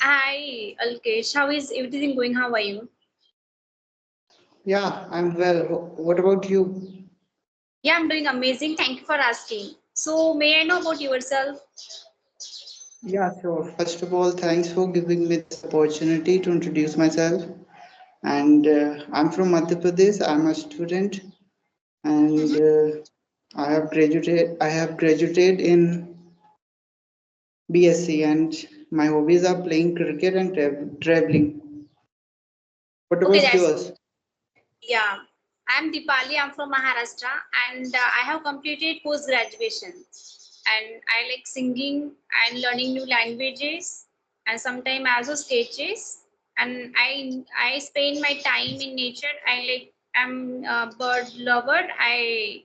Hi, Alkesh. How is everything going? How are you? Yeah, I'm well. What about you? Yeah, I'm doing amazing. Thank you for asking. So, may I know about yourself? Yeah, sure. First of all, thanks for giving me this opportunity to introduce myself. And I'm from Madhya Pradesh. I'm a student, and Mhm. I have graduated in BSc, and my hobbies are playing cricket and traveling. What Okay, about that's yours? yeah. I'm Dipali. I'm from Maharashtra, and I have completed post graduation. And I like singing and learning new languages, and sometimes also sketches. And I spend my time in nature. I'm a bird lover. I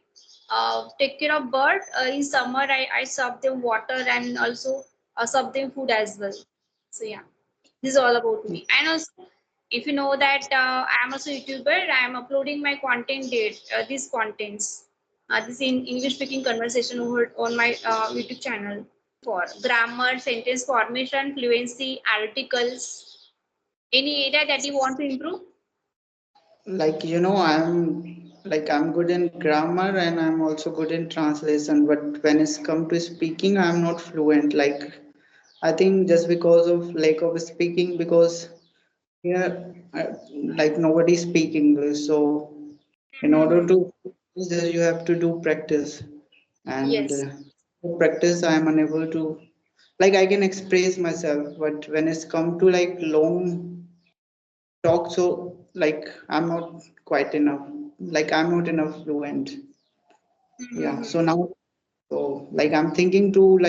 take care of bird. In summer, I serve them water and also serve them food as well. So yeah, this is all about me. And also, if you know that I'm also YouTuber, I'm uploading my content date, these contents, this in English speaking conversation over on my YouTube channel for grammar, sentence formation, fluency, articles, any area that you want to improve. I'm good in grammar and I'm also good in translation. But when it's come to speaking, I'm not fluent. I think just because of lack of speaking, because here, nobody speak English. So in order Mm-hmm. to practice, you have to do practice, and Yes. for practice, I am unable to. I can express myself, but when it's come to long talk, so I'm not quite enough. I'm not enough fluent. Yeah. Mm-hmm. So now, I'm thinking to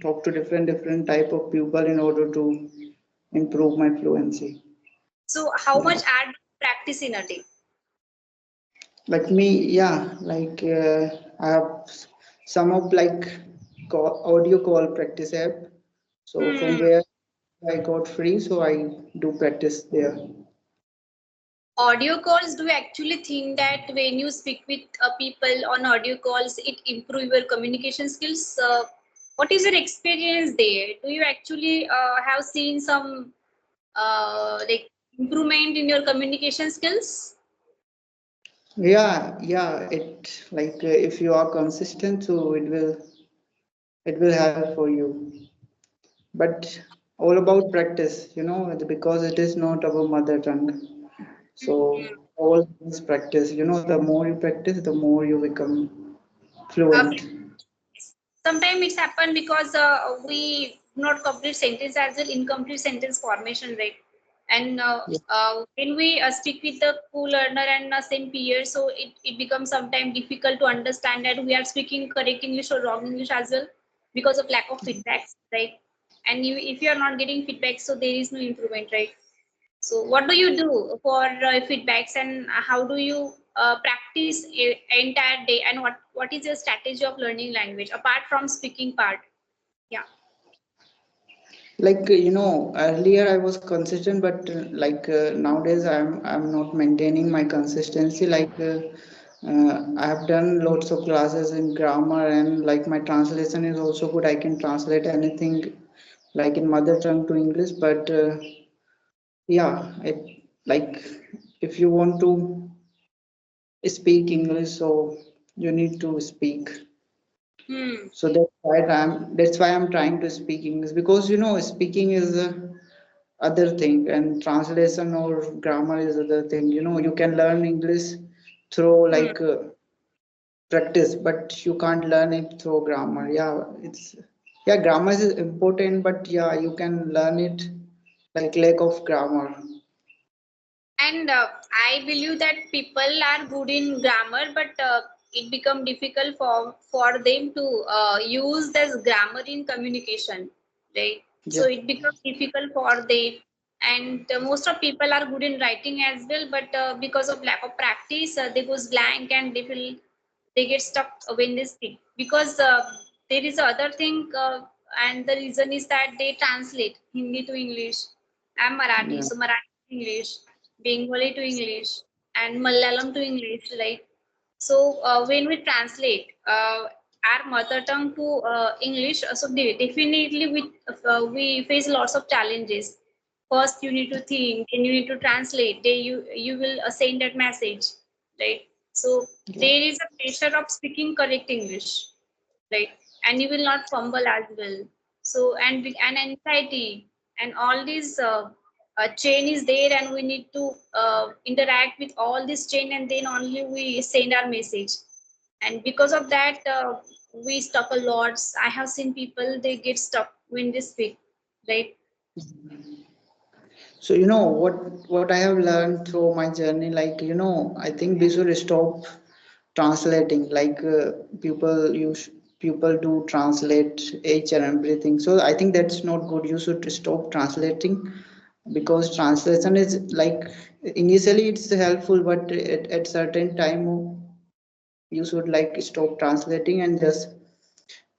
talk to different type of people in order to improve my fluency. So, how Yeah. much ad practice in a day? Like me, yeah, I have some of audio call practice app. So from Hmm. where I got free, so I do practice there. Audio calls, do you actually think that when you speak with people on audio calls, it improve your communication skills? What is your experience there? Do you actually have seen some like improvement in your communication skills? Yeah, it if you are consistent, so it will help for you. But all about practice, because it is not our mother tongue. So all this practice, the more you practice, the more you become Uh, fluent. Sometimes it's happened because we not complete sentence as well, incomplete sentence formation, right? And when we speak with the co-learner and same peer, so it becomes sometimes difficult to understand that we are speaking correct English or wrong English as well because of lack of feedbacks, right? And if you are not getting feedback, so there is no improvement, right? So, what do you do for feedbacks, and how do you practice entire day? And what is your strategy of learning language apart from speaking part? Yeah. Earlier I was consistent, but nowadays I'm not maintaining my consistency. I have done lots of classes in grammar, and my translation is also good. I can translate anything in mother tongue to English. But yeah, it like if you want to speak English, so you need to speak. Hmm. So that's why I'm trying to speak English, because speaking is other thing, and translation or grammar is other thing. You can learn English through Hmm. practice, but you can't learn it through grammar. Yeah, grammar is important, but yeah, you can learn it lack of grammar. And I believe that people are good in grammar, but it become difficult for them to use this grammar in communication, right? Yeah, So it becomes difficult for them. And most of people are good in writing as well, but because of lack of practice, they goes blank and they get stuck when they speak. Because there is other thing, and the reason is that they translate Hindi to English. I'm Marathi, yeah, so Marathi to English, Bengali to English, and Malayalam to English, right? So when we translate our mother tongue to English, so definitely we face lots of challenges. First you need to think, then you need to translate, then you will send that message, right? So Yeah. there is a pressure of speaking correct English, right? And you will not fumble as well. So and anxiety and all these chain is there, and we need to interact with all this chain, and then only we send our message. And because of that, we stuck a lot. I have seen people, they get stuck when they speak, right? So what I have learned through my journey, like I think we should stop translating. Like people do translate each and everything. So I think that's not good. You should stop translating, because translation is like initially it's helpful, but at certain time you should like stop translating and just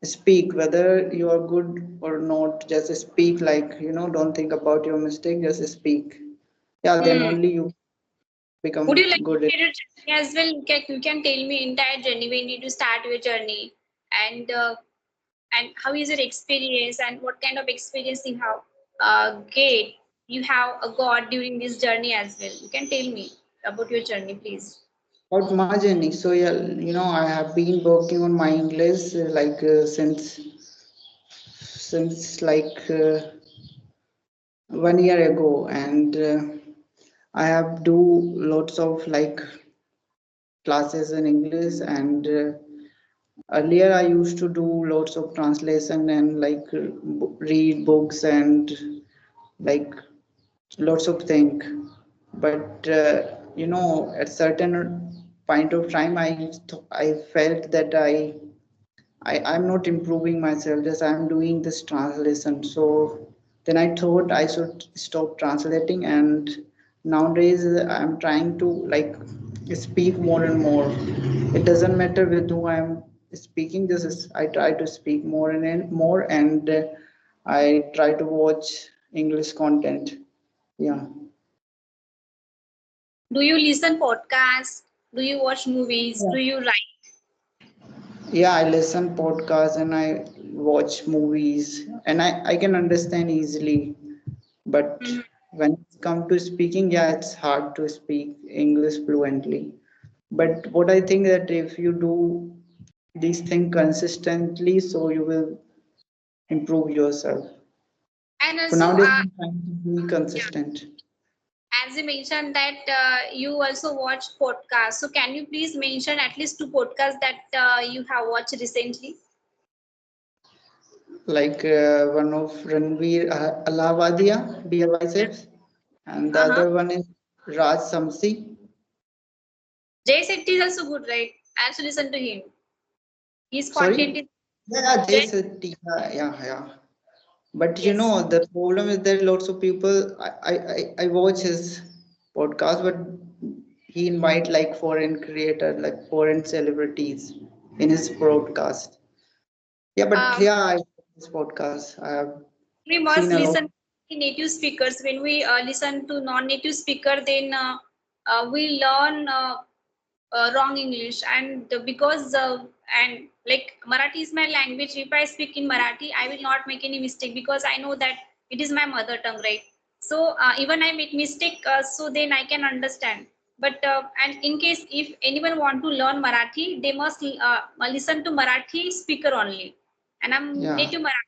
speak, whether you are good or not. Just speak, like don't think about your mistake, just speak. Yeah, then Hmm. only you Would you become like good to at. share your journey as well? You can tell me entire journey when you to start your journey, and how is your experience, and what kind of experience you have get you have got during this journey as well. You can tell me about your journey, please. About my journey, so yeah, I have been working on my English like since like 1 year ago, and I have do lots of like classes in English, and earlier I used to do lots of translation and like read books and like lots of things. But at certain point of time I felt that I'm not improving myself, just I'm doing this translation. So then I thought I should stop translating, and nowadays I'm trying to like speak more and more. It doesn't matter with who I'm speaking, this is I try to speak more and more, and I try to watch English content. Yeah. Do you listen podcasts? Do you watch movies? Do you write? Yeah, I listen podcasts and I watch movies, and I can understand easily. But Mhm. when it comes to speaking, yeah, it's hard to speak English fluently. But what I think that if you do these things consistently, so you will improve yourself. And So also, nowadays I'm trying to be yeah, consistent. as you mentioned that you also watch podcasts. So can you please mention at least two podcasts that you have watched recently? Like one of Ranveer Alavadia, Dear Biceps, and the Uh-huh. other one is Raj Samsi. Jay Shetty is also good, right? I also listen to him. His content Sorry? is Yeah, Jay Jay. Shetty. Yeah. But Yes. the problem is that lots of people, I watch his podcast, but he invite like foreign creator, like foreign celebrities in his broadcast. Yeah, but Um, yeah, I watch his podcast. I have we seen must a lot. listen to native speakers. When we listen to non-native speaker, then we learn wrong English, and because and like Marathi is my language. If I speak in Marathi, I will not make any mistake because I know that it is my mother tongue, right? So even I make mistake, so then I can understand. But and in case if anyone want to learn Marathi, they must listen to Marathi speaker only. And I'm Yeah, native Marathi.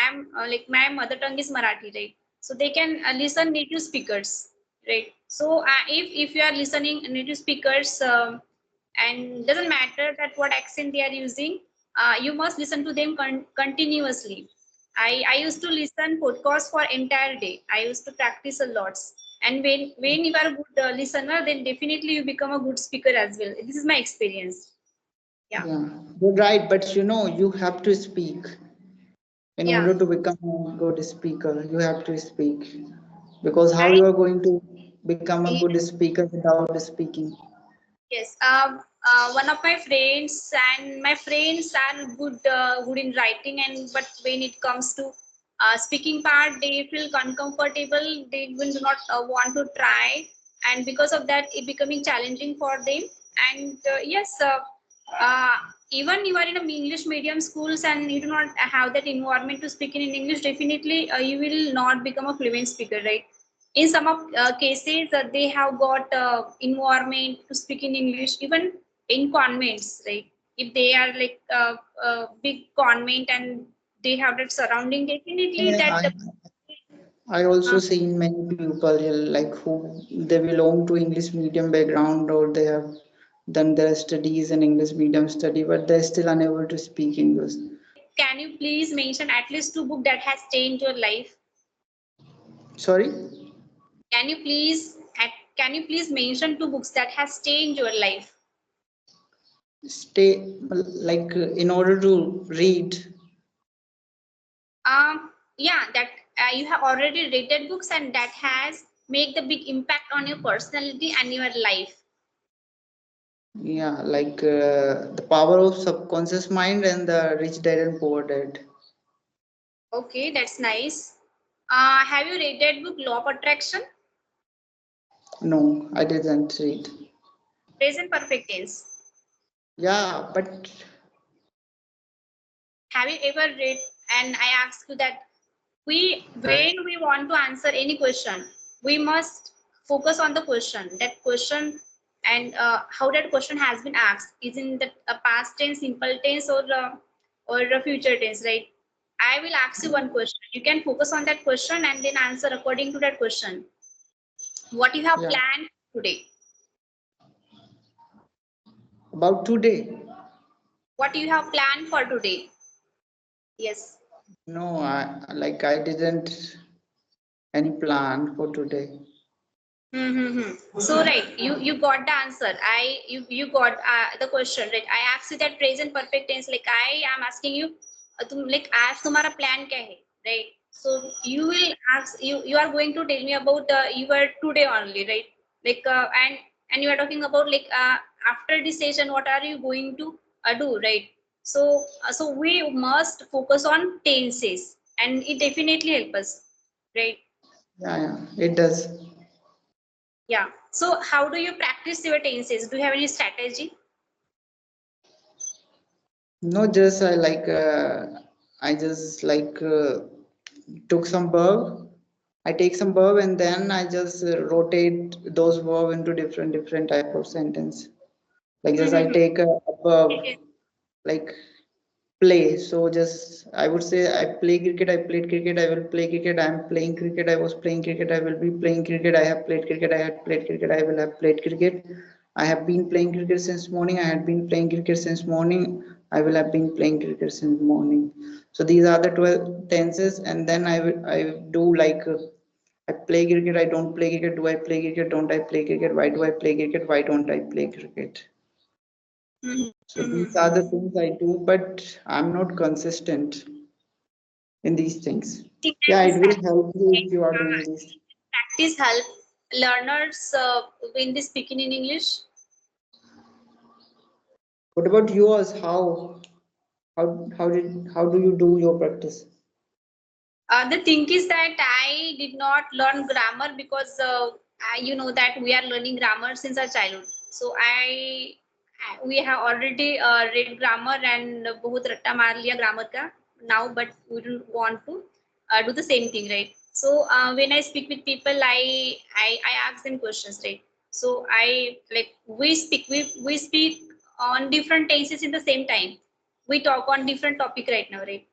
I'm like my mother tongue is Marathi, right? So they can listen native speakers, right? So if you are listening native speakers, and doesn't matter that what accent they are using, you must listen to them continuously. I used to listen podcast for entire day. I used to practice a lot. And when you are a good listener, then definitely you become a good speaker as well. This is my experience. Yeah. yeah. You're right, but you have to speak. In Yeah. order to become a good speaker, you have to speak. Because how I you are going to become a good speaker without speaking? Yes, one of my friends, and my friends are good in writing, and but when it comes to speaking part, they feel uncomfortable. They will not want to try, and because of that, it becoming challenging for them. And yes, even you are in a English medium schools and you do not have that environment to speak in English, definitely you will not become a fluent speaker, right? In some of cases, they have got environment to speak in English, even in convents, right? If they are like a big convent and they have that surrounding, definitely Yeah, that. I also Uh, seen many people like who they belong to English medium background or they have done their studies in English medium study, but they're still unable to speak English. can you please mention at least two books that has changed your life? Sorry? Can you please can you please mention two books that has changed your life? Stay like in order to read. Yeah, that you have already read that books and that has made the big impact on your personality and your life. Yeah, like the power of subconscious mind and the rich dad and poor dad. Okay, that's nice. Have you read that book, Law of Attraction? No, I didn't read. Present perfect tense. Yeah, but Have you ever read? And I ask you that when we want to answer any question, we must focus on the question. That question and how that question has been asked is in the past tense, simple tense, or a future tense, right? I will ask you one question. You can focus on that question and then answer according to that question. What you have yeah, planned today? about today. What you have planned for today? Yes. No, I didn't any plan for today. Mm-hmm. So right, you got the answer. You got the question, right? I asked you that present perfect tense. Like I am asking you, तुम like आज तुम्हारा plan क्या है, right? So you will ask you are going to tell me about your today only, right? Like and you are talking about like after this session, what are you going to do, right? So we must focus on tenses, and it definitely help us, right? Yeah, it does. Yeah. So how do you practice your tenses? Do you have any strategy? No, just I just took some verb. I take some verb and then I just rotate those verb into different type of sentence. Like just I Mm-hmm. take a verb like play. So just I would say I play cricket, I played cricket, I will play cricket, I am playing cricket, I was playing cricket, I will be playing cricket, I have played cricket, I had played cricket, I will have played cricket. I have been playing cricket since morning, I had been playing cricket since morning, I will have been playing cricket since morning. So these are the 12 tenses, and then I do I play cricket, I don't play cricket, do I play cricket, don't I play cricket, why do I play cricket, why don't I play cricket? So these are the Mm-hmm. things I do, but I'm not consistent in these things. Think Yeah, that it is will help you if you are uh, doing this. practice help learners when they speaking in English. What about yours? How do you do your practice? The thing is that I did not learn grammar because you know that we are learning grammar since our childhood. So we have already read grammar and बहुत रट्टा मार लिया grammar का now, but we don't want to do the same thing, right? So when I speak with people, I ask them questions, right? So I like we speak on different tenses in the same time. We talk on different topic right now, right?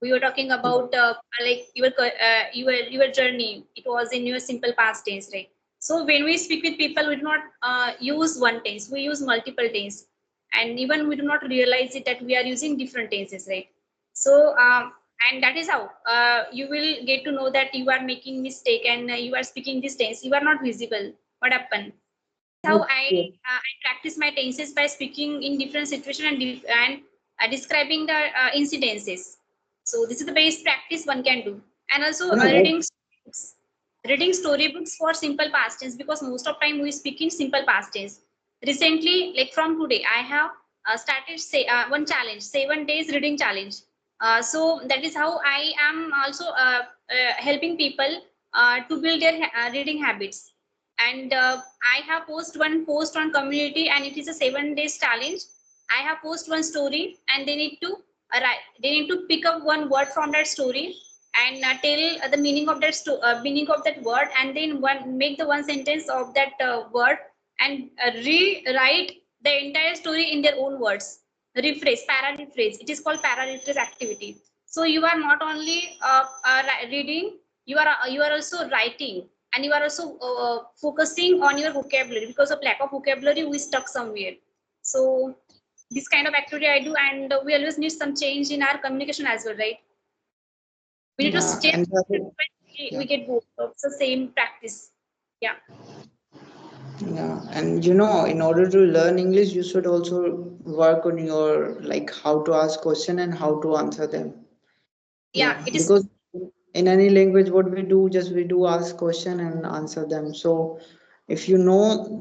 We were talking Yeah, about like your journey. It was in your simple past tense, right? So when we speak with people, we do not use one tense, we use multiple tense, and even we do not realize it that we are using different tenses, right? So and that is how you will get to know that you are making mistake and you are speaking this tense, you are not visible. What happened? How yes, yes. I practice my tenses by speaking in different situations and describing the incidences. So this is the best practice one can do, and also You know what? reading storybooks for simple past tense, because most of time we speak in simple past tense. Recently, like from today, I have started say one challenge, 7 days reading challenge. So that is how I am also helping people to build their reading habits. And I have post one post on community, and it is a 7 days challenge. I have post one story and they need to write. They need to pick up one word from that story and tell the meaning of that meaning of that word, and then make the one sentence of that word and rewrite the entire story in their own words. Rephrase, para rephrase. It is called para rephrase activity. So you are not only reading, you are also writing, and you are also focusing on your vocabulary. Because of lack of vocabulary, we stuck somewhere. So this kind of activity I do, and we always need some change in our communication as well, right? We need to Yeah, change. and We get both. It's the same practice. Yeah. yeah, and in order to learn English, you should also work on your like how to ask question and how to answer them. Yeah, Yeah, it is. because in any language, what we do, just we do ask question and answer them. So if you know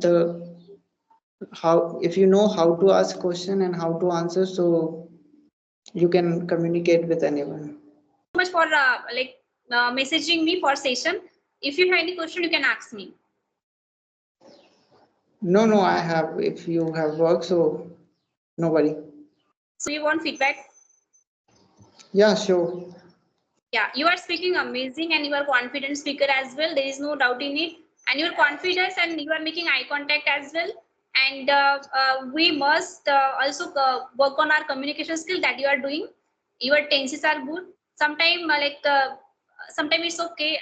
if you know how to ask question and how to answer, so you can communicate with anyone. So much for messaging me for session. If you have any question, you can ask me. No, no, I have. If you have work, so nobody. So you want feedback? Yeah, sure. Yeah, you are speaking amazing and you are confident speaker as well. There is no doubt in it. And your confidence, and you are making eye contact as well. And we must also work on our communication skill that you are doing. Your tenses are good. Sometimes it's okay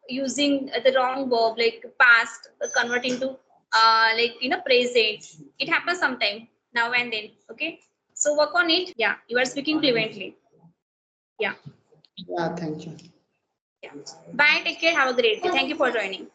using the wrong verb like past converting to present. It happens sometime now and then. Okay, so work on it. Yeah, you are speaking fluently. Yeah. Yeah, thank you. Yeah. Bye. Take care. Have a great day. Thank you for joining.